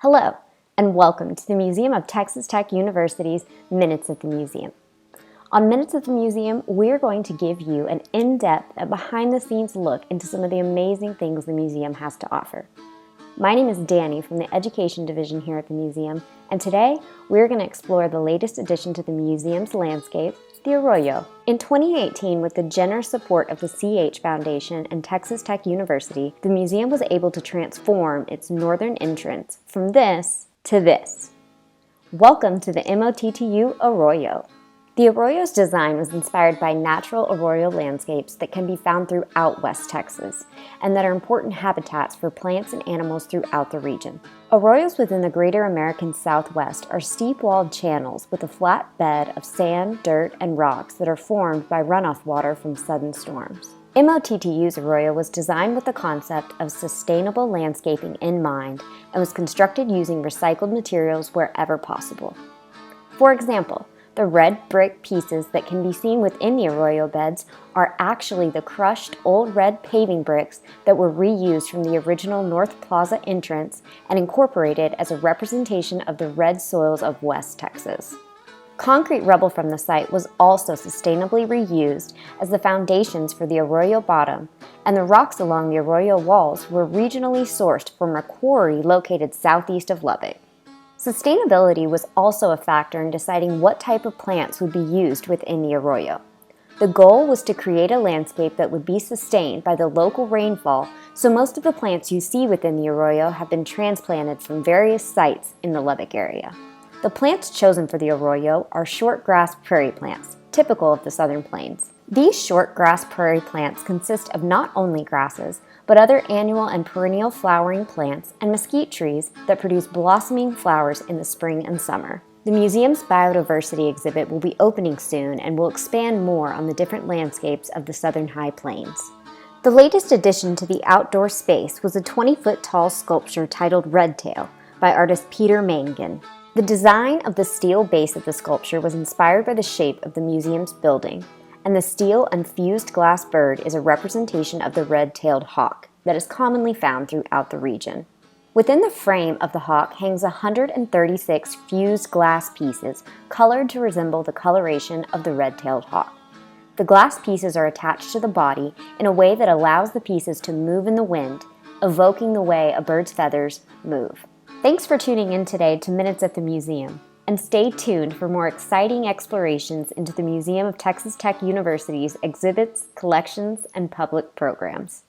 Hello, and welcome to the Museum of Texas Tech University's Minutes at the Museum. On Minutes at the Museum, we're going to give you an in-depth and behind-the-scenes look into some of the amazing things the museum has to offer. My name is Danny from the Education Division here at the museum, and today we're going to explore the latest addition to the museum's landscape, the Arroyo. In 2018, with the generous support of the CH Foundation and Texas Tech University, the museum was able to transform its northern entrance from this to this. Welcome to the MOTTU Arroyo. The Arroyo's design was inspired by natural arroyo landscapes that can be found throughout West Texas and that are important habitats for plants and animals throughout the region. Arroyos within the greater American Southwest are steep-walled channels with a flat bed of sand, dirt, and rocks that are formed by runoff water from sudden storms. MOTTU's Arroyo was designed with the concept of sustainable landscaping in mind and was constructed using recycled materials wherever possible. For example, the red brick pieces that can be seen within the arroyo beds are actually the crushed old red paving bricks that were reused from the original North Plaza entrance and incorporated as a representation of the red soils of West Texas. Concrete rubble from the site was also sustainably reused as the foundations for the arroyo bottom, and the rocks along the arroyo walls were regionally sourced from a quarry located southeast of Lubbock. Sustainability was also a factor in deciding what type of plants would be used within the arroyo. The goal was to create a landscape that would be sustained by the local rainfall, so most of the plants you see within the arroyo have been transplanted from various sites in the Lubbock area. The plants chosen for the arroyo are short grass prairie plants, typical of the Southern Plains. These short grass prairie plants consist of not only grasses, but other annual and perennial flowering plants and mesquite trees that produce blossoming flowers in the spring and summer. The museum's biodiversity exhibit will be opening soon and will expand more on the different landscapes of the Southern High Plains. The latest addition to the outdoor space was a 20-foot-tall sculpture titled Redtail by artist Peter Mangan. The design of the steel base of the sculpture was inspired by the shape of the museum's building, and the steel and fused glass bird is a representation of the red-tailed hawk that is commonly found throughout the region. Within the frame of the hawk hangs 136 fused glass pieces colored to resemble the coloration of the red-tailed hawk. The glass pieces are attached to the body in a way that allows the pieces to move in the wind, evoking the way a bird's feathers move. Thanks for tuning in today to Minutes at the Museum. And stay tuned for more exciting explorations into the Museum of Texas Tech University's exhibits, collections, and public programs.